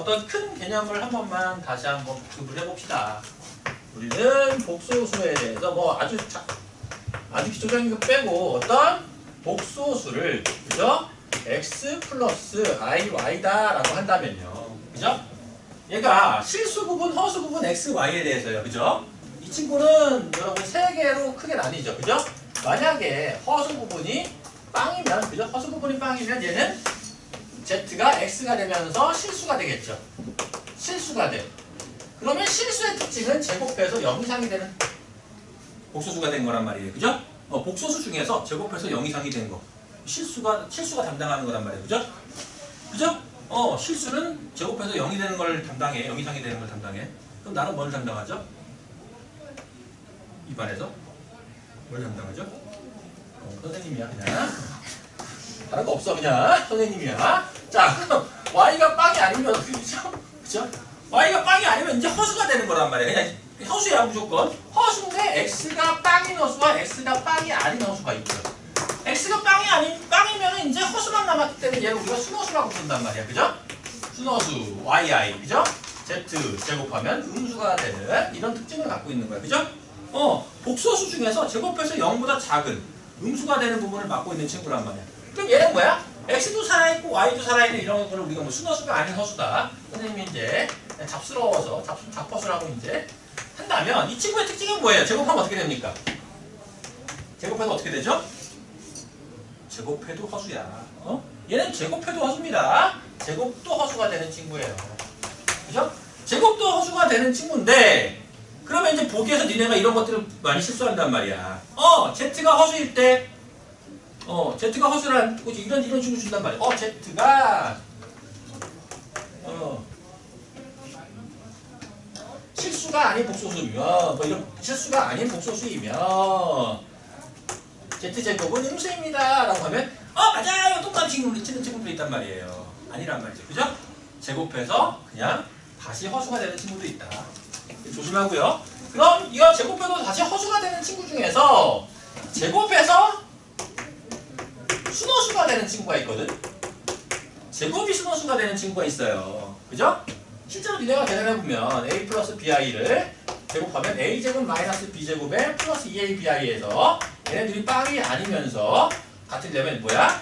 어떤 큰 개념을 한 번만 다시 한번 복습을 해봅시다. 우리는 복소수에 대해서 뭐 아주 기초적인 거 빼고 어떤 복소수를 그죠? x 플러스 iy 다라고 한다면요. 그죠? 얘가 실수 부분, 허수 부분 x, y에 대해서요. 그죠? 이 친구는 여러분 세 개로 크게 나뉘죠. 그죠? 만약에 허수 부분이 빵이면 그죠? 허수 부분이 빵이면 얘는 z가 x가 되면서 실수가 되겠죠. 실수가 돼. 그러면 실수의 특징은 제곱해서 0 이상이 되는 복소수가 된 거란 말이에요. 그죠? 복소수 중에서 제곱해서 0 이상이 된 거. 실수가 담당하는 거란 말이에요. 그죠? 그죠? 실수는 제곱해서 0이 되는 걸 담당해. 0 이상이 되는 걸 담당해. 그럼 나는 뭘 담당하죠? 이 반에서? 뭘 담당하죠? 선생님이야, 그냥. 다른 거 없어, 그냥. 선생님이야. 자, 그럼 y가 빵이 아니면 어떻게 되죠? 그죠? y가 빵이 아니면 이제 허수가 되는 거란 말이에요. 그냥 허수야, 무조건. 허수인데 x가 빵인 허수와 x가 빵이 아닌 허수가 있죠. x가 빵이면 이제 허수만 남았기 때문에 얘를 우리가 순허수라고 부른단 말이야. 그죠? 순허수, yi, 그죠? z 제곱하면 음수가 되는 이런 특징을 갖고 있는 거야. 그죠? 복소수 중에서 제곱해서 0보다 작은 음수가 되는 부분을 맡고 있는 친구란 말이야. 그럼 얘는 뭐야? x도 살아있고 y도 살아있는 이런 거를 우리가 뭐 순허수가 아닌 허수다. 선생님이 이제 잡스러워서 잡허수라고 이제 한다면 이 친구의 특징은 뭐예요? 제곱하면 어떻게 됩니까? 제곱해도 어떻게 되죠? 제곱해도 허수야. 얘는 제곱해도 허수입니다. 제곱도 허수가 되는 친구예요. 그죠? 제곱도 허수가 되는 친구인데 그러면 이제 보기에서 니네가 이런 것들을 많이 실수한단 말이야. z가 허수일 때 z가 허수란 이런 식으로 준단 말이야. z가 실수가 아닌 복소수면 뭐 이런 실수가 아닌 복소수이면 z제곱은 음수입니다 라고 하면 맞아요 똑같이 치는 친구도 있단 말이에요. 아니란 말이죠. 그죠? 제곱해서 그냥 다시 허수가 되는 친구도 있다. 조심하고요. 그럼 이거 제곱해도 다시 허수가 되는 친구 중에서 제곱해서 순허수가 되는 친구가 있거든. 제곱이 순허수가 되는 친구가 있어요. 그죠? 실제로 니네가 계산해보면 a 플러스 bi를 제곱하면 a제곱 마이너스 b제곱에 플러스 2ab이에서 얘네들이 빵이 아니면서 같으려면 뭐야?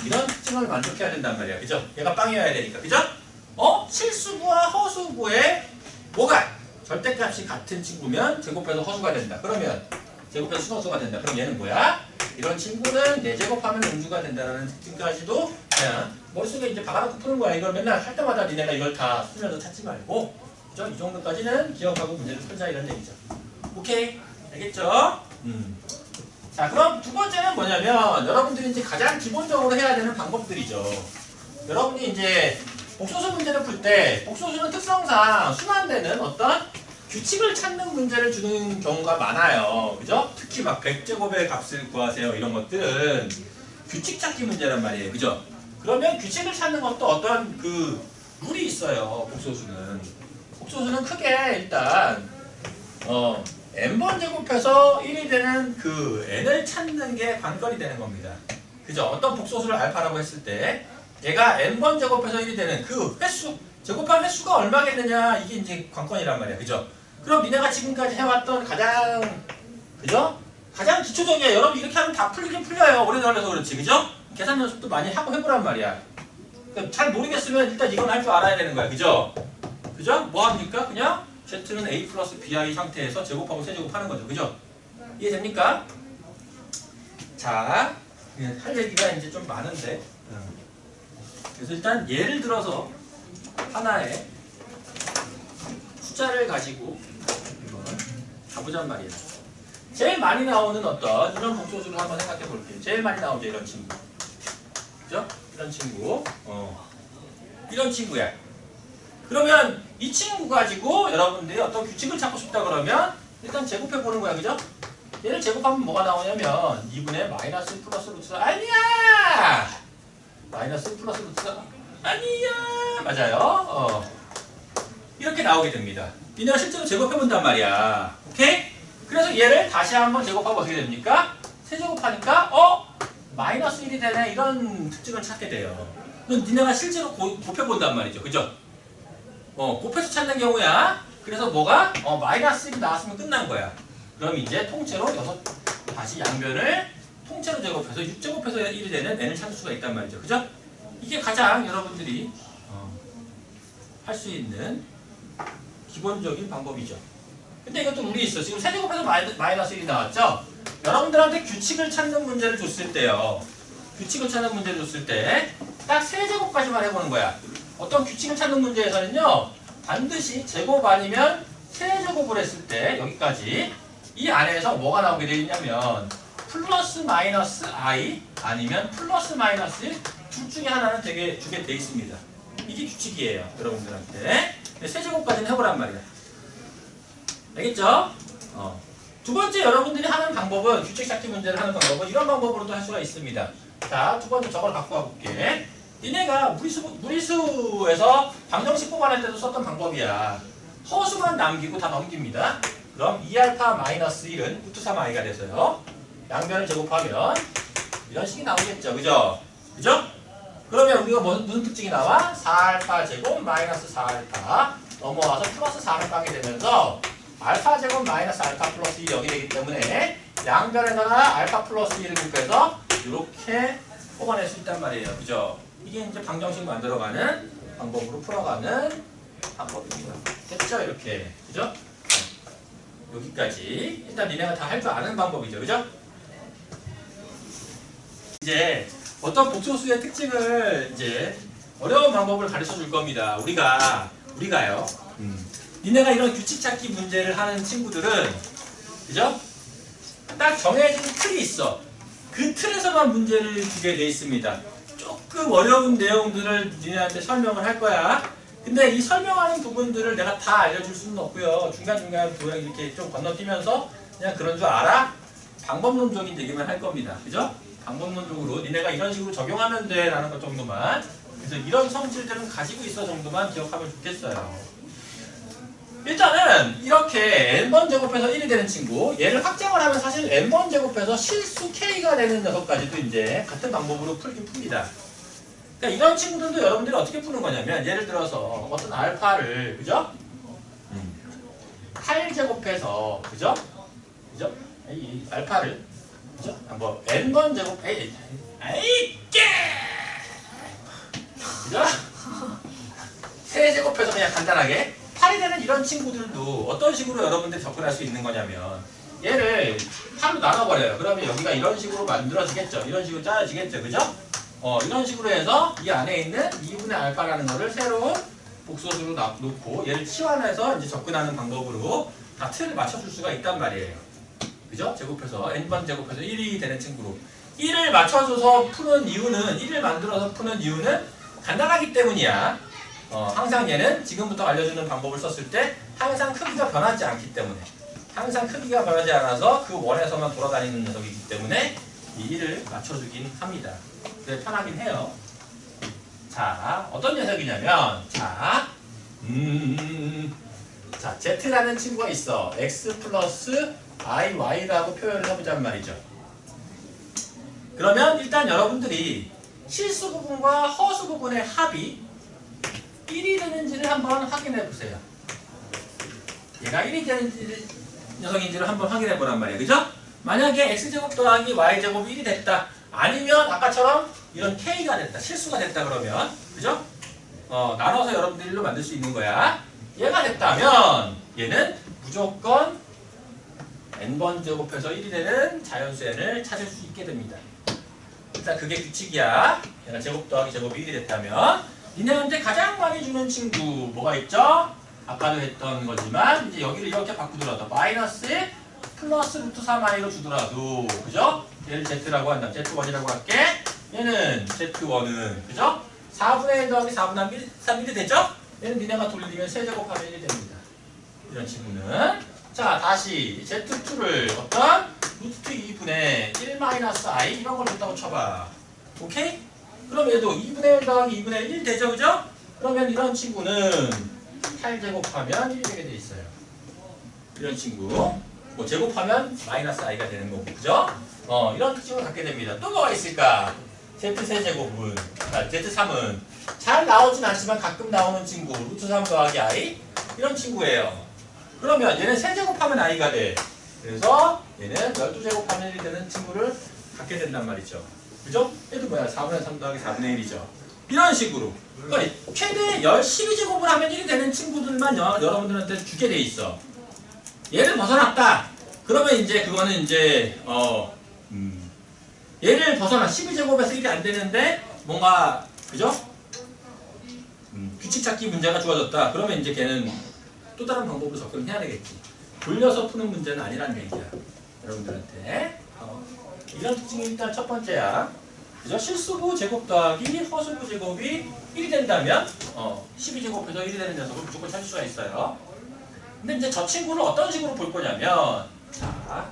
이런 특징을 만족해야 된단 말이야. 그죠? 얘가 빵이어야 되니까. 그죠? 실수부와 허수부의 뭐가? 절대값이 같은 친구면 제곱해서 허수가 된다. 그러면 제곱해서 순허수가 된다. 그럼 얘는 뭐야? 이런 친구는 4제곱하면 음수가 된다는 특징까지도 그냥 머릿속에 이제 박아놓고 푸는 거야. 이걸 맨날 할 때마다 니네가 이걸 다 쓰면서 찾지 말고 그죠? 이 정도까지는 기억하고 문제를 풀자 이런 얘기죠. 오케이? 알겠죠? 자, 그럼 두 번째는 뭐냐면 여러분들이 이제 가장 기본적으로 해야 되는 방법들이죠. 여러분이 이제 복소수 문제를 풀 때 복소수는 특성상 순환되는 어떤 규칙을 찾는 문제를 주는 경우가 많아요. 그죠? 특히 막 100제곱의 값을 구하세요. 이런 것들은 규칙 찾기 문제란 말이에요. 그죠? 그러면 규칙을 찾는 것도 어떤 그 룰이 있어요. 복소수는. 복소수는 크게 일단 n번 제곱해서 1이 되는 그 n을 찾는 게 관건이 되는 겁니다. 그죠? 어떤 복소수를 알파라고 했을 때 얘가 n번 제곱해서 1이 되는 그 횟수, 제곱한 횟수가 얼마겠느냐 이게 이제 관건이란 말이야. 그죠? 그럼 니네가 지금까지 해왔던 가장 그죠? 가장 기초적이야. 여러분 이렇게 하면 다 풀리긴 풀려요. 오래 걸려서 그렇지. 그죠? 계산 연습도 많이 하고 해보란 말이야. 그러니까 잘 모르겠으면 일단 이건 할 줄 알아야 되는 거야. 그죠? 그죠? 뭐 합니까? 그냥 z는 a 플러스 bi 상태에서 제곱하고 세제곱하는 거죠. 그죠? 이해됩니까? 자, 할 얘기가 이제 좀 많은데 그래서 일단 예를 들어서 하나의 숫자를 가지고 가보잔 말이에요. 제일 많이 나오는 어떤 이런 복소수를 한번 생각해 볼게요. 제일 많이 나오죠, 이런 친구. 그죠? 이런 친구. 이런 친구야. 그러면 이 친구 가지고 여러분들이 어떤 규칙을 찾고 싶다 그러면 일단 제곱해 보는 거야. 그죠? 얘를 제곱하면 뭐가 나오냐면 2분의 마이너스 플러스 루트가 아니야! 마이너스 플러스 루트가 아니야! 맞아요. 이렇게 나오게 됩니다. 니네가 실제로 제곱해 본단 말이야. 오케이? 그래서 얘를 다시 한번 제곱하면 어떻게 됩니까? 세제곱하니까 마이너스 1이 되네. 이런 특징을 찾게 돼요. 그럼 니네가 실제로 곱해 본단 말이죠. 그죠? 곱해서 찾는 경우야. 그래서 뭐가? 마이너스 1이 나왔으면 끝난 거야. 그럼 이제 통째로 다시 양변을 통째로 제곱해서 6제곱해서 1이 되는 n을 찾을 수가 있단 말이죠. 그죠? 이게 가장 여러분들이 할 수 있는 기본적인 방법이죠. 근데 이것도 룰이 있어. 지금 세제곱해서 마이너스 1이 나왔죠? 여러분들한테 규칙을 찾는 문제를 줬을 때요. 규칙을 찾는 문제를 줬을 때 딱 세제곱까지만 해보는 거야. 어떤 규칙을 찾는 문제에서는요. 반드시 제곱 아니면 세제곱을 했을 때 여기까지 이 안에서 뭐가 나오게 되어 있냐면 플러스 마이너스 i 아니면 플러스 마이너스 둘 중에 하나는 주게 돼 있습니다. 이게 규칙이에요. 여러분들한테. 세제곱까지는 해보란 말이야. 알겠죠? 두 번째 여러분들이 하는 방법은 규칙 찾기 문제를 하는 방법은 이런 방법으로도 할 수가 있습니다. 자, 두 번째 저걸 갖고 와볼게. 니네가 무리수에서 방정식 뽑아낼 때도 썼던 방법이야. 허수만 남기고 다 넘깁니다. 그럼 2알파 마이너스 1은 루트 3i가 돼서요. 양변을 제곱하면 이런 식이 나오겠죠. 그죠? 그죠? 그러면 우리가 무슨 특징이 나와? 4알파 제곱 마이너스 4알파 넘어와서 플러스 4를 까게 되면서 알파 제곱 마이너스 알파 플러스 1이 여기 되기 때문에 양변에다가 알파 플러스 1을 곱해서 이렇게 뽑아낼 수 있단 말이에요. 그죠? 이게 이제 방정식 만들어가는 방법으로 풀어가는 방법입니다. 됐죠? 이렇게. 그죠? 여기까지. 일단 니네가 다 할 줄 아는 방법이죠. 그죠? 이제 어떤 복소수의 특징을 이제 어려운 방법을 가르쳐 줄 겁니다. 우리가요. 니네가 이런 규칙 찾기 문제를 하는 친구들은 그죠? 딱 정해진 틀이 있어. 그 틀에서만 문제를 주게 돼 있습니다. 조금 어려운 내용들을 니네한테 설명을 할 거야. 근데 이 설명하는 부분들을 내가 다 알려줄 수는 없고요. 중간중간 이렇게 좀 건너뛰면서 그냥 그런 줄 알아? 방법론적인 얘기만 할 겁니다. 그죠? 방법론적으로 니네가 이런 식으로 적용하면 돼 라는 것 정도만. 그래서 이런 성질들은 가지고 있어 정도만 기억하면 좋겠어요. 일단은 이렇게 n번 제곱해서 1이 되는 친구, 얘를 확장을 하면 사실 n번 제곱해서 실수 k가 되는 녀석까지도 이제 같은 방법으로 풀긴 풉니다. 그러니까 이런 친구들도 여러분들이 어떻게 푸는 거냐면 예를 들어서 어떤 알파를 그죠? 8제곱해서 그죠? 이 알파를 그죠? 뭐 n번 제곱 그죠? 세제곱해서 그냥 간단하게 8이 되는 이런 친구들도 어떤 식으로 여러분들이 접근할 수 있는 거냐면 얘를 8로 나눠버려요. 그러면 여기가 이런 식으로 만들어지겠죠. 이런 식으로 짜여지겠죠. 그죠? 이런 식으로 해서 이 안에 있는 2분의 알파라는 거를 새로운 복소수로 놓고 얘를 치환해서 이제 접근하는 방법으로 다 틀을 맞춰줄 수가 있단 말이에요. 그죠? 제곱해서 n번 제곱해서 1이 되는 친구로 1을 맞춰줘서 푸는 이유는 1을 만들어서 푸는 이유는 간단하기 때문이야. 항상 얘는 지금부터 알려주는 방법을 썼을 때 항상 크기가 변하지 않기 때문에 항상 크기가 변하지 않아서 그 원에서만 돌아다니는 녀석이기 때문에 이 1을 맞춰주긴 합니다. 그래 편하긴 해요. 자, 어떤 녀석이냐면 자, Z라는 친구가 있어. X 플러스 IY라고 표현을 해보자는 말이죠. 그러면 일단 여러분들이 실수 부분과 허수 부분의 합이 1이 되는지를 한번 확인해 보세요. 얘가 1이 되는 녀석인지를 한번 확인해 보란 말이에요. 그죠? 만약에 x제곱 더하기 y제곱이 1이 됐다. 아니면 아까처럼 이런 k가 됐다. 실수가 됐다 그러면 그죠? 나눠서 여러분들이 1로 만들 수 있는 거야. 얘가 됐다면 얘는 무조건 n번 제곱해서 1이 되는 자연수 n을 찾을 수 있게 됩니다. 일단 그게 규칙이야. 얘가 제곱 더하기 제곱이 1이 됐다면 니네한테 가장 많이 주는 친구 뭐가 있죠? 아까도 했던 거지만 이제 여기를 이렇게 바꾸더라도 마이너스에 플러스 루트 3i로 주더라도 그죠? 얘를 z라고 한다. z1이라고 할게. 얘는 z1은 그죠? 4분의 1 더하기 4분의 3일이 되죠? 얘는 니네가 돌리면 세제곱하면 1이 됩니다. 이런 친구는 자 다시 z2를 어떤 루트 2분의 1 마이너스 i 이런 걸 줬다고 쳐봐. 오케이? 그럼 얘도 2분의 1 더하기 2분의 1 되죠? 그죠? 그러면 이런 친구는 8제곱하면 1이 되게 돼 있어요. 이런 친구 뭐 제곱하면 마이너스 i가 되는 거고 그죠? 이런 특징을 갖게 됩니다. 또 뭐가 있을까? Z3제곱은 Z3은 잘 나오진 않지만 가끔 나오는 친구 루트 3 더하기 I 이런 친구예요. 그러면 얘는 세제곱하면 I가 돼. 그래서 얘는 12제곱하면 1이 되는 친구를 갖게 된단 말이죠. 그죠? 얘도 뭐야? 4분의 3 더하기 4분의 1이죠. 이런 식으로. 그러니까 최대 12제곱을 하면 1이 되는 친구들만 여러분들한테 주게 돼 있어. 얘를 벗어났다. 그러면 이제 그거는 이제 얘를 벗어나 12제곱에서 1이 안 되는데 뭔가 그죠? 규칙 찾기 문제가 주어졌다. 그러면 이제 걔는 또 다른 방법으로 접근을 해야 되겠지. 돌려서 푸는 문제는 아니라는 얘기야. 여러분들한테. 이런 특징이 일단 첫 번째야. 그죠? 실수부 제곱 더하기 허수부 제곱이 1이 된다면 12제곱에서 1이 되는 녀석을 무조건 찾을 수가 있어요. 근데 이제 저 친구를 어떤 식으로 볼 거냐면 자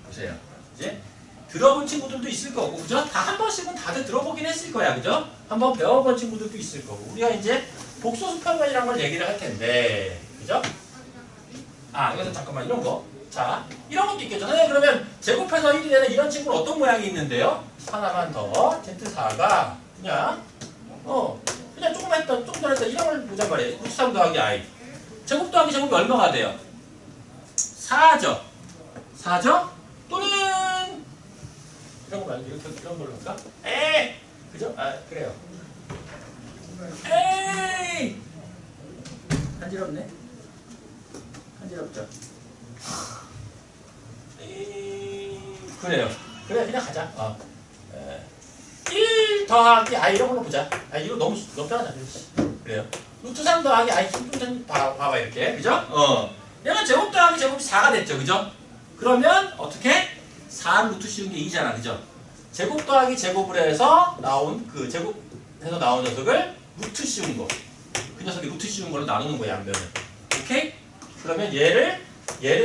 보세요. 이제 들어본 친구들도 있을 거고 그죠? 다 한 번씩은 다들 들어보긴 했을 거야. 그죠? 한번 배워본 친구들도 있을 거고 우리가 이제 복소수 평면이라는 걸 얘기를 할 텐데 그죠? 여기서 잠깐만 이런 거. 자, 이런 것도 있겠죠. 선생님 그러면 제곱해서 1이 되는 이런 친구는 어떤 모양이 있는데요? 하나만 더 Z4가 그냥 조금 더 했다 이런 걸 보잔 말이에요. 루트 3 더하기 I 제곱 더하기 제곱이 얼마가 돼요? 4죠. 4죠? 또는 이런 거 말고 이런 걸로 할까? 에이! 그죠? 그래요. 에이! 간지럽네. 간지럽죠? 그래요. 그래 그냥 가자. 1 더하기 I 이런 걸로 보자. 이거 너무 편하다. 그래요. 루트 3 더하기 I 좀 봐봐 이렇게. 그죠? 얘는 제곱 더하기 제곱이 4가 됐죠. 그죠? 그러면 어떻게? 4 루트 씌운 게 2잖아. 그죠? 제곱 더하기 제곱을 해서 나온 그 제곱해서 나온 녀석을 루트 씌운 거. 그 녀석이 루트 씌운 걸로 나누는 거야. 양변을. 오케이? 그러면 얘를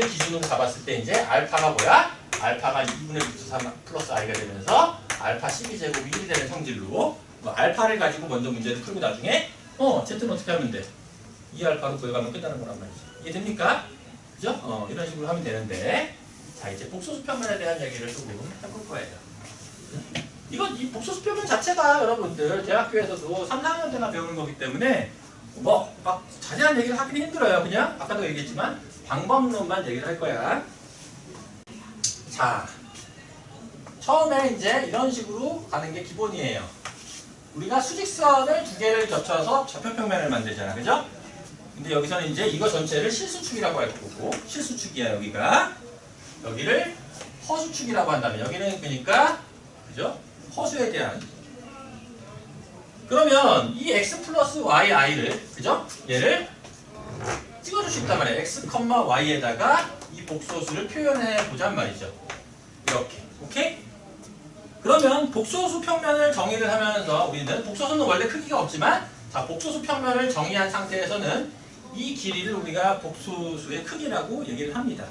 기준으로 잡았을 때 이제 알파가 뭐야? 알파가 2분의 루트 3 플러스 i가 되면서 알파 12제곱이 1이 되는 성질로 알파를 가지고 먼저 문제를 풀고 나중에 z는 어떻게 하면 돼? 2알파로 구해가면 끝나는 거란 말이지. 이해됩니까? 그죠? 이런 식으로 하면 되는데 자 이제 복소수 평면에 대한 얘기를 조금 해볼 거예요. 이 복소수 평면 자체가 여러분들 대학교에서도 3, 4학년 때나 배우는 거기 때문에 막 자세한 얘기를 하긴 힘들어요. 그냥 아까도 얘기했지만 방법론만 얘기를 할 거야. 자, 처음에 이제 이런 식으로 가는 게 기본이에요. 우리가 수직선을 두 개를 겹쳐서 좌표평면을 만들잖아. 그죠? 근데 여기서는 이제 이거 전체를 실수축이라고 할 거고 실수축이야 여기가. 여기를 허수축이라고 한다면 여기는 그러니까 그죠? 허수에 대한 그러면 이 x 플러스 yi를 그죠? 얘를 찍어줄 수 있단 말이에요. x, y에다가 이 복소수를 표현해 보잔 말이죠. 이렇게. 오케이? 그러면 복소수 평면을 정의를 하면서 우리는 복소수는 원래 크기가 없지만 자 복소수 평면을 정의한 상태에서는 이 길이를 우리가 복소수의 크기라고 얘기를 합니다.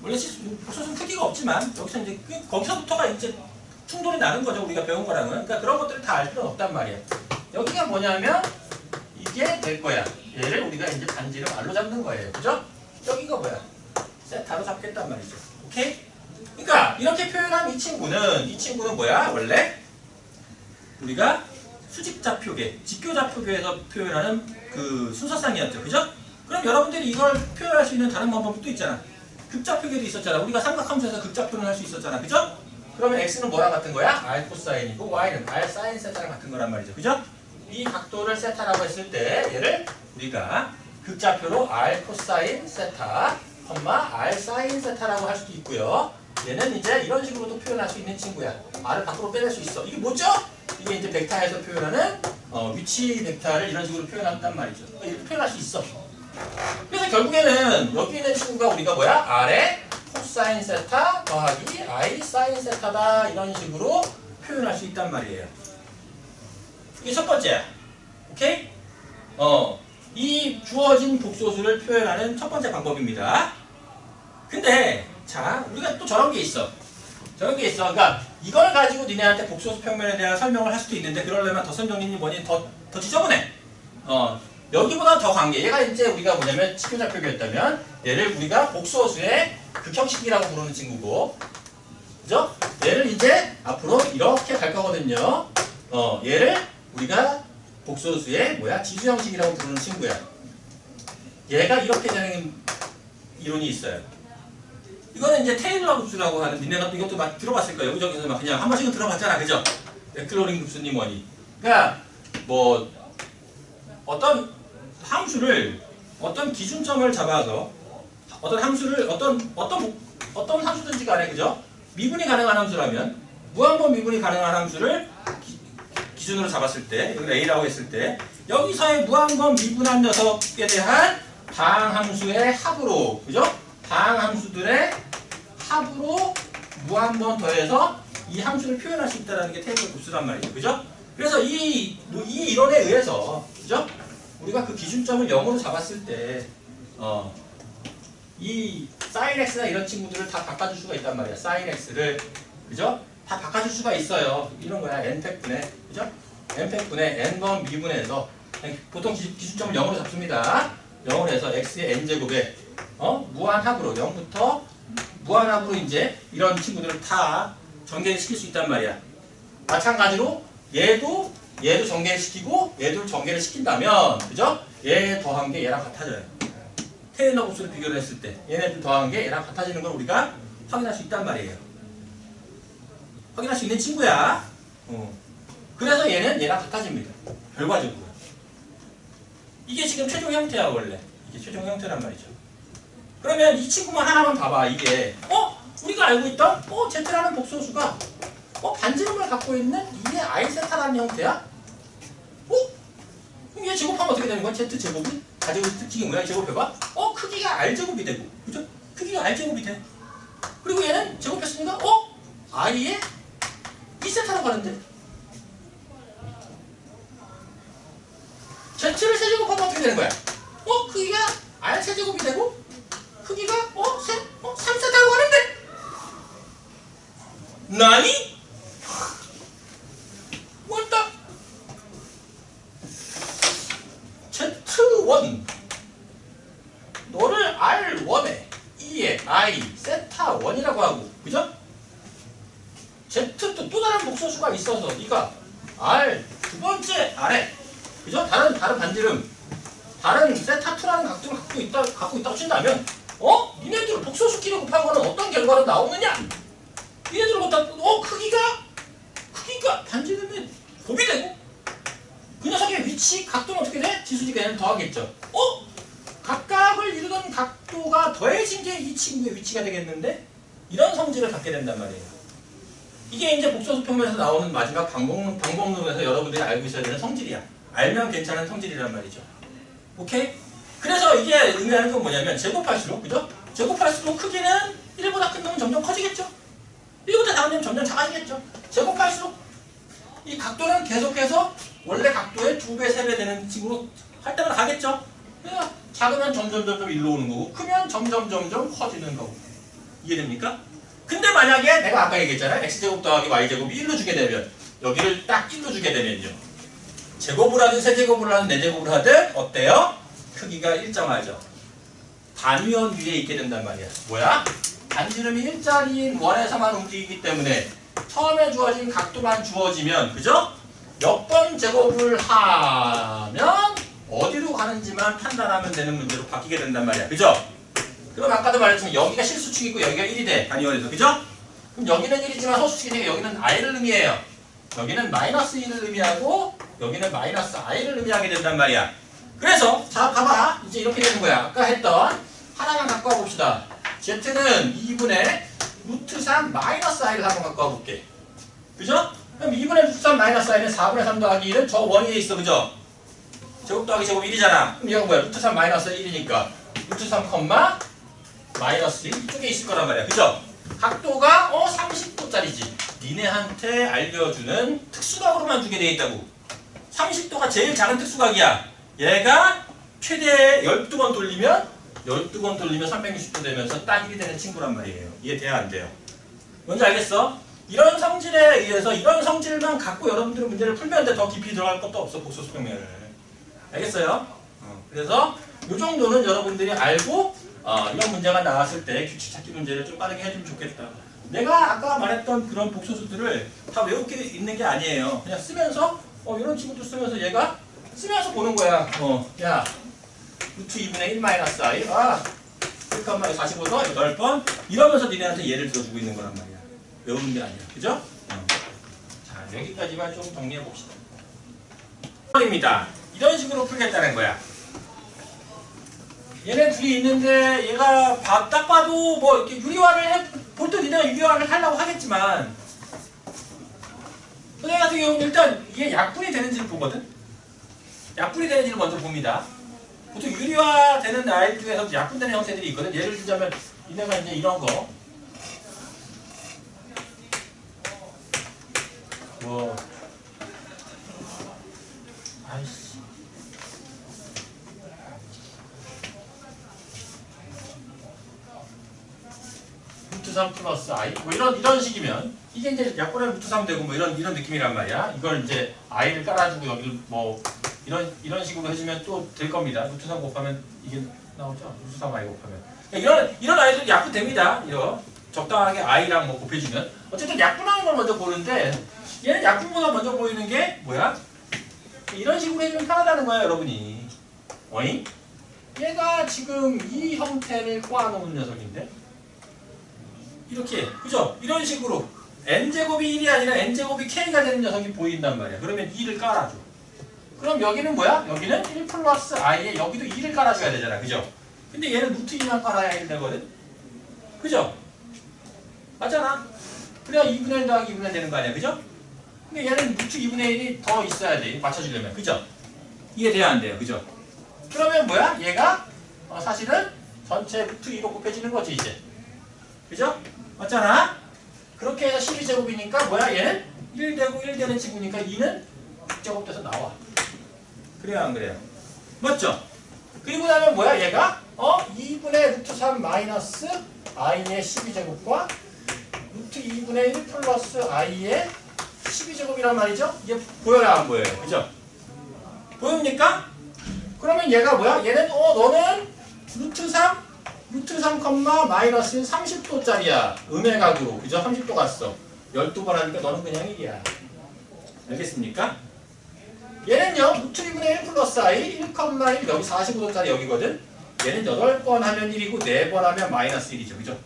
원래 복소수는 크기가 없지만 여기서 이제 거기서부터가 이제 충돌이 나는 거죠. 우리가 배운 거랑은. 그러니까 그런 것들을 다 알 필요는 없단 말이야. 여기가 뭐냐면 이게 될 거야. 얘를 우리가 이제 반지를 말로 잡는 거예요. 그죠? 여기가 뭐야? 세타로 잡겠단 말이죠. 오케이? 그러니까 이렇게 표현한 이 친구는 뭐야? 원래 우리가 수직좌표계, 직교좌표계에서 표현하는 그 순서상이었죠. 그죠? 그럼 여러분들이 이걸 표현할 수 있는 다른 방법도 있잖아. 극좌표계도 있었잖아. 우리가 삼각함수에서 극좌표는 할 수 있었잖아. 그죠? 그러면 x는 뭐랑 같은 거야? r 코사인이고 y는 r 사인 세타랑 같은 거란 말이죠. 그죠? 이 각도를 세타라고 했을 때 얘를 우리가 극좌표로 r 코사인 세타, r 사인 세타라고 할 수도 있고요. 얘는 이제 이런 식으로도 표현할 수 있는 친구야. r을 밖으로 빼낼 수 있어. 이게 뭐죠? 이게 이제 벡터에서 표현하는 위치 벡터를 이런 식으로 표현한단 말이죠. 이렇게 표현할 수 있어. 그래서 결국에는 여기 있는 친구가 우리가 뭐야? r의 코사인 세타 더하기 i 사인 세타다 이런 식으로 표현할 수 있단 말이에요. 이게 첫 번째야. 오케이? 이 주어진 복소수를 표현하는 첫 번째 방법입니다. 근데 자 우리가 또 저런 게 있어. 그러니까 이걸 가지고 니네한테 복소수 평면에 대한 설명을 할 수도 있는데 그러려면 더 설명이 뭐니 더 지저분해. 여기보다 더 관계. 얘가 이제 우리가 뭐냐면 직교좌표였다면 얘를 우리가 복소수의 극형식이라고 부르는 친구고 그죠? 얘를 이제 앞으로 이렇게 갈 거거든요. 얘를 우리가 복소수의 뭐야? 지수 형식이라고 부르는 친구야. 얘가 이렇게 되는 이론이 있어요. 이거는 이제 테일러 급수라고 하는, 니네가 이것도 막 들어봤을 거예요. 여기저기서 막 그냥 한 번씩은 들어봤잖아, 그죠? 맥클로린 급수니 뭐니. 그러니까 뭐 어떤 함수를 어떤 기준점을 잡아서 어떤 함수를 어떤 함수든지 간에, 그죠? 미분이 가능한 함수라면 무한번 미분이 가능한 함수를 기준으로 잡았을 때, 여기 A라고 했을 때 여기서의 무한번 미분한 녀석에 대한 다항함수의 합으로, 그죠? 다항함수들의 합으로 무한번 더해서 이 함수를 표현할 수 있다는 게 테일러 급수란 말이죠, 그죠? 그래서 이 이론에 의해서, 그죠? 우리가 그 기준점을 0으로 잡았을 때, 이 sin x나 이런 친구들을 다 바꿔줄 수가 있단 말이야. sin x를, 그죠? 다 바꿔줄 수가 있어요. 이런 거야. n팩분의, 그죠? n팩분의 n번 미분해서 보통 기준점을 0으로 잡습니다. 0으로 해서 x의 n제곱에 무한합으로 0부터 무한합으로 이제 이런 친구들을 다 전개를 시킬 수 있단 말이야. 마찬가지로 얘도 전개를 시키고 얘도 전개를 시킨다면, 그죠? 얘 더한 게 얘랑 같아져요. 테일러 곱수를 비교를 했을 때 얘네들 더한 게 얘랑 같아지는 걸 우리가 확인할 수 있단 말이에요. 확인할 수 있는 친구야. 그래서 얘는 얘랑 같아집니다. 결과적으로. 이게 지금 최종 형태야, 원래. 이게 최종 형태란 말이죠. 그러면 이 친구만 하나만 봐봐. 이게 우리가 알고 있던 Z라는 복소수가 반지름을 갖고 있는 이게 I세타라는 형태야? 그럼 얘 제곱하면 어떻게 되는 거야? Z제곱이? 가제곱 특징이 뭐야? 제곱해봐. 크기가 R제곱이 되고, 그죠? 크기가 R제곱이 돼. 그리고 얘는 제곱했으니까 I에 2세타라고 하는데? Z를 세제곱하면 어떻게 되는 거야? 크기가 R 세제곱이 되고, 크기가 3세타라고 하는데? 나니? 뭐다? Z1 너를 R1에 2에 I 세타 1이라고 하고, 그죠? Z 또 다른 복소수가 있어서 네가 R 두 번째 R에, 그죠? 다른 반지름, 다른 세타2라는 각도를 갖고 있다고 친다면 니네들 복소수끼리 곱한 거는 어떤 결과로 나오느냐? 니네들 갖다 크기가 반지름에 곱이 되고, 그 녀석의 위치, 각도는 어떻게 돼? 지수지가 얘는 더하겠죠. 각각을 이루던 각도가 더해진 게 이 친구의 위치가 되겠는데, 이런 성질을 갖게 된단 말이에요. 이게 이제 복소수 평면에서 나오는 마지막 방법론에서 여러분들이 알고 있어야 되는 성질이야. 알면 괜찮은 성질이란 말이죠. 오케이? 그래서 이게 의미하는 건 뭐냐면, 제곱할수록, 그죠? 제곱할수록 크기는 1보다 큰 놈은 점점 커지겠죠? 1보다 작은 놈은 점점 작아지겠죠? 제곱할수록 이 각도는 계속해서 원래 각도의 2배, 3배 되는 식으로 할 때마다 가겠죠? 그러니까 작으면 점점 일로 오는 거고, 크면 점점 커지는 거고. 이해됩니까? 근데 만약에 내가 아까 얘기했잖아요. x제곱 더하기 y제곱이 1로 주게 되면, 여기를 딱 1로 주게 되면요, 제곱을 하든 세제곱을 하든 네제곱을 하든 어때요? 크기가 일정하죠. 단위원 위에 있게 된단 말이야. 뭐야? 반지름이 일자리인 원에서만 움직이기 때문에 처음에 주어진 각도만 주어지면, 그죠? 몇 번 제곱을 하면 어디로 가는지만 판단하면 되는 문제로 바뀌게 된단 말이야. 그죠? 그럼 아까도 말했지만 여기가 실수축이고 여기가 1이 돼. 단위원에서. 그죠? 그럼 여기는 1이지만 소수축이니까 여기는 i를 의미해요. 여기는 마이너스 1을 의미하고 여기는 마이너스 i를 의미하게 된단 말이야. 그래서 자 봐봐. 이제 이렇게 되는 거야. 아까 했던 하나만 갖고 와봅시다. z는 2분의 루트 3 마이너스 i를 한번 갖고 와볼게. 그죠? 그럼 2분의 루트 3 마이너스 i는 4분의 3 더하기 1은 저 원위에 있어. 그죠? 제곱 더하기 제곱 1이잖아. 그럼 얘가 뭐야? 루트 3 마이너스 1이니까 루트 3 컴마 마이너스 1 이쪽에 있을 거란 말이야. 그죠? 각도가 30도짜리지. 니네한테 알려주는 특수각으로만 주게 돼 있다고. 30도가 제일 작은 특수각이야. 얘가 최대 12번 돌리면 360도 되면서 딱 1이 되는 친구란 말이에요. 이해돼야 안 돼요? 뭔지 알겠어? 이런 성질에 의해서 이런 성질만 갖고 여러분들은 문제를 풀면 돼. 더 깊이 들어갈 것도 없어. 복소수 평면을. 알겠어요? 그래서 이 정도는 여러분들이 알고 이런 문제가 나왔을 때 규칙 찾기 문제를 좀 빠르게 해주면 좋겠다. 내가 아까 말했던 그런 복소수들을 다 외우게 있는 게 아니에요. 그냥 쓰면서 이런 친구도 쓰면서 얘가 쓰면서 보는 거야. 야 루트 2분의 1 마이너스 i 1컴마 45도 8번 이러면서 니네한테 예를 들어주고 있는 거란 말이야. 외우는 게 아니야. 그죠? 자 여기까지만 좀 정리해 봅시다. 입니다. 이런 식으로 풀겠다는 거야. 얘네 둘이 있는데 얘가 딱 봐도 뭐 이렇게 유리화를 보통 니네가 유리화를 하려고 하겠지만 선생님 같은 경우는 일단 이게 약분이 되는지를 보거든. 약분이 되는지를 먼저 봅니다. 보통 유리화되는 아이들 중에서 약분되는 형태들이 있거든. 예를 들자면 니네가 이제 이런 거 뭐 아이씨 루트 3 플러스 i 뭐 이런 식이면 이게 이제 약분하면 루트 3 되고 뭐 이런 느낌이란 말이야. 이걸 이제 i를 깔아주고 여기를 뭐 이런 식으로 해주면 또 될 겁니다. 루트 3 곱하면 이게 나오죠. 루트 3 i 곱하면 이런 아이들 약분됩니다. 이거 적당하게 i랑 뭐 곱해주면 어쨌든 약분하는 걸 먼저 보는데 얘는 약분보다 먼저 보이는 게 뭐야? 이런 식으로 해주면 편하다는 거야, 여러분이. 어잉? 얘가 지금 이 형태를 꼬아놓은 녀석인데 이렇게 그죠? 이런 식으로 n제곱이 1이 아니라 n제곱이 k가 되는 녀석이 보인단 말이야. 그러면 2를 깔아줘. 그럼 여기는 뭐야? 여기는 1 플러스 i에 여기도 2를 깔아줘야 되잖아. 그죠? 근데 얘는 루트 2만 깔아야 되거든? 그죠? 맞잖아? 그래야 2분의 1 더하기 2분의 1 되는 거 아니야. 그죠? 근데 얘는 루트 2분의 1이 더 있어야 돼. 맞춰주려면. 그죠? 이해돼야 안 돼요. 그죠? 그러면 뭐야? 얘가 사실은 전체 루트 2로 곱해지는 거지 이제. 그죠? 맞잖아? 그렇게 해서 12제곱이니까 뭐야? 얘는 1 되고 1 되는 친구니까 2는 6제곱 돼서 나와. 그래요 안 그래요? 맞죠? 그리고 나면 뭐야? 얘가 2분의 루트 3 마이너스 i의 12제곱과 루트 2분의 1 플러스 i의 12제곱이란 말이죠? 이게 보여요 안 보여요? 그죠? 보입니까? 그러면 얘가 뭐야? 얘는 너는 루트 3 컴마 마이너스 30도짜리야. 음의 각으로. 그죠? 30도 갔어. 12번 하니까 너는 그냥 1이야. 알겠습니까? 얘는요. 루트 2분의 1 플러스 i 1 컴마 1 여기 45도짜리 여기거든? 얘는 8번 하면 1이고 4번 하면 마이너스 1이죠. 그죠?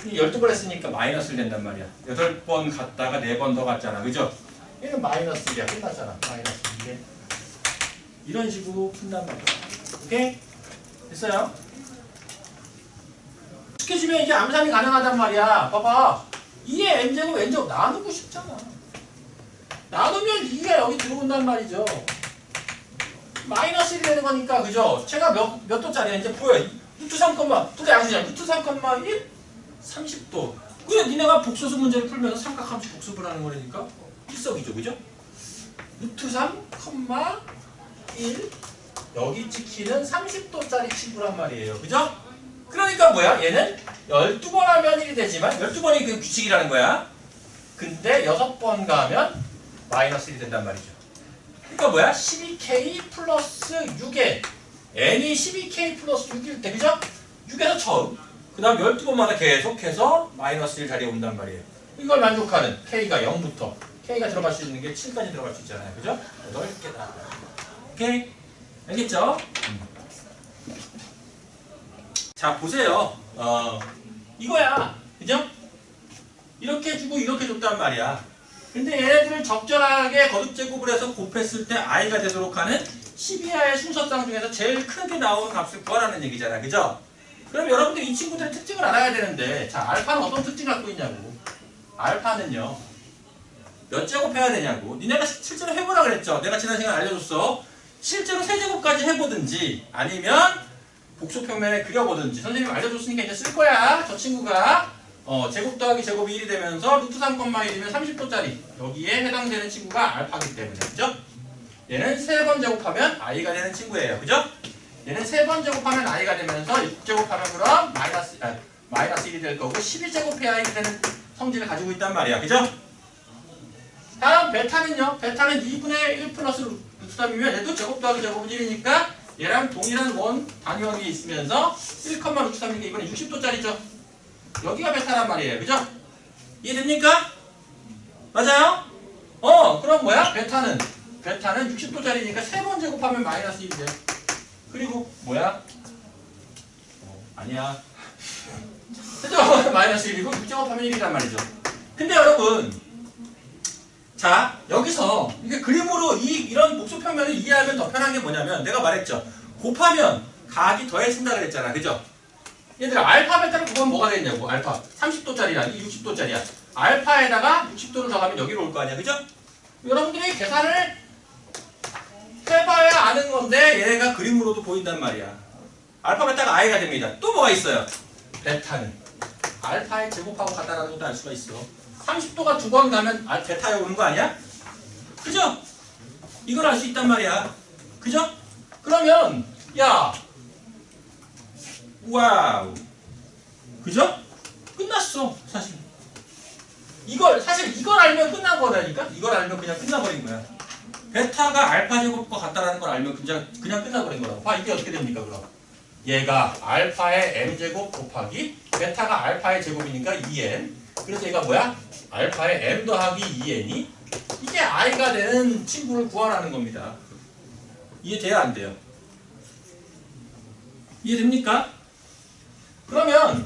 12번 했으니까 마이너스를 낸단 말이야. 8번 갔다가 4번 더 갔잖아. 그죠? 얘는 마이너스 1이야. 끝났잖아. 마이너스 2에. 이런 식으로 푼단 말이야. 오케이? 됐어요? 쉽게 주면 이제 암산이 가능하단 말이야. 봐봐. 2의 n제곱 n제곱 나누고 싶잖아. 나누면 2가 여기 들어온단 말이죠. 마이너스 1이 되는 거니까. 그죠? 제가 몇 도짜리야? 이제 보여. 루트 3, 둘다 양수잖아. 루트 3, 1 30도. 그냥 니네가 복소수 문제를 풀면서 삼각함수 복습을 하는 거니까 일석이조. 그죠? 루트 3, 1 여기 찍히는 30도짜리 친구란 말이에요. 그죠? 그러니까 뭐야? 얘는 12번 하면 1이 되지만 12번이 그 규칙이라는 거야. 근데 6번 가면 마이너스 1이 된단 말이죠. 그러니까 뭐야? 12k 플러스 6에 n이 12k 플러스 6일 때 그죠? 6에서 처음 그 다음 12번마다 계속해서 마이너스 1 자리에 온단 말이에요. 이걸 만족하는 k가 0부터 k가 들어갈 수 있는 게 7까지 들어갈 수 있잖아요. 그죠? 8개다. 오케이? 알겠죠? 자 보세요. 이거야. 그죠? 이렇게 주고 이렇게 줬단 말이야. 근데 얘네들을 적절하게 거듭제곱을 해서 곱했을 때 i가 되도록 하는 12하의 순서상 중에서 제일 크게 나오는 값을 구하라는 얘기잖아. 그죠? 그럼 여러분들 이 친구들의 특징을 알아야 되는데 자 알파는 어떤 특징을 갖고 있냐고. 알파는요. 몇 제곱 해야 되냐고. 니네가 실제로 해보라 그랬죠. 내가 지난 시간에 알려줬어. 실제로 세제곱까지 해보든지 아니면 복소평면에 그려보든지 선생님이 알려줬으니까 이제 쓸 거야. 저 친구가 제곱 더하기 제곱이 1이 되면서 루트 3, 1이면 30도짜리 여기에 해당되는 친구가 알파이기 때문에. 그죠? 얘는 3번 제곱하면 i가 되는 친구예요. 그죠? 얘는 3번 제곱하면 i가 되면서 6제곱하면 그럼 마이너스 1이 될 거고 12제곱해야 i가 되는 성질을 가지고 있단 말이야. 그죠? 다음 베타는요. 베타는 2분의 1 플러스 루트 3이면 얘도 제곱 더하기 제곱은 1이니까 얘랑 동일한 원 단위원이 있으면서 1, 루트 3이니까 이번에 60도짜리죠. 여기가 베타란 말이에요. 그죠? 이해됩니까? 맞아요? 그럼 뭐야? 베타는 60도짜리니까 3번 제곱하면 마이너스 1이 돼. 그리고 뭐야? 아니야. 세제곱하면 마이너스 1이고 6제곱하면 1이란 말이죠. 근데 여러분, 자 여기서 이게 그림으로 이런 복수평면을 이해하면 더 편한 게 뭐냐면 내가 말했죠. 곱하면 각이 더해진다 그랬잖아. 그죠? 얘들아 알파 베타를 곱하면 뭐가 되겠냐고. 알파 30도짜리야. 이 60도짜리야. 알파에다가 60도를 더하면 여기로 올 거 아니야. 그죠? 여러분들이 계산을 해봐야 아는 건데 얘가 그림으로도 보인단 말이야. 알파 베타가 i가 됩니다. 또 뭐가 있어요? 베타는 알파의 제곱하고 같다라는 것도 알 수가 있어. 30도가 2번 가면 베타에 오는 거 아니야? 그죠? 이걸 알 수 있단 말이야. 그죠? 그러면 야 와우 그죠? 끝났어 사실. 사실 이걸 알면 끝난 거라니까? 이걸 알면 그냥 끝나버린 거야. 베타가 알파 제곱과 같다라는 걸 알면 그냥 끝나버린 거라고. 봐 이게 어떻게 됩니까 그럼? 얘가 알파의 m제곱 곱하기 베타가 알파의 제곱이니까 2n. 그래서 얘가 뭐야? 알파의 m 더하기 2n이 이게 i가 되는 친구를 구하라는 겁니다. 이해돼야 안 돼요? 이해됩니까? 그러면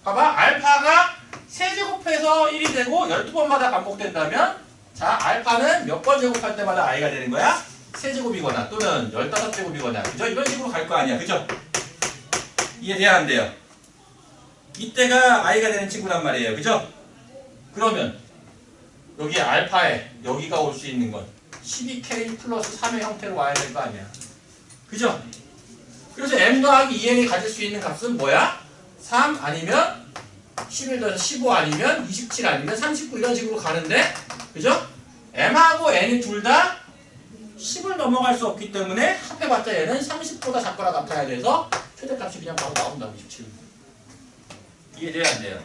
봐봐. 알파가 세제곱해서 1이 되고 12번마다 반복된다면 자 알파는 몇 번 제곱할 때마다 i가 되는 거야? 세제곱이거나 또는 15제곱이거나 그죠? 이런 식으로 갈 거 아니야. 그죠? 이해돼야 안 돼요? 이때가 i가 되는 친구란 말이에요. 그죠? 그러면 여기 알파에 여기가 올 수 있는 건 12k 플러스 3의 형태로 와야 될 거 아니야. 그죠? 그래서 m 더하기 2n이 가질 수 있는 값은 뭐야? 3 아니면 11 더해서 15 아니면 27 아니면 39 이런 식으로 가는데 그죠? m하고 n이 둘 다 10을 넘어갈 수 없기 때문에 합해봤자 얘는 30보다 작거나 같아야 돼서 최대값이 그냥 바로 나온다고 27. 이해돼야 안 돼요?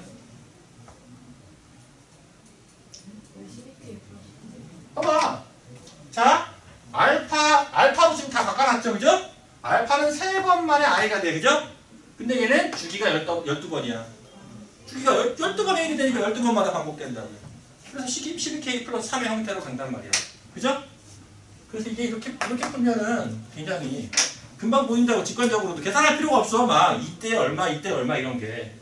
봐봐. 자, 알파로 지금 다 바꿔놨죠, 그죠? 알파는 3번 만에 i가 돼, 그죠? 근데 얘는 주기가 12번이야. 주기가 12번에 1이 되니까 12번마다 반복된다고. 그래서 12k 플러스 3의 형태로 간단 말이야. 그죠? 그래서 이게 이렇게 풀면은 굉장히 금방 보인다고 직관적으로도 계산할 필요가 없어. 막 이때 얼마 이런 게.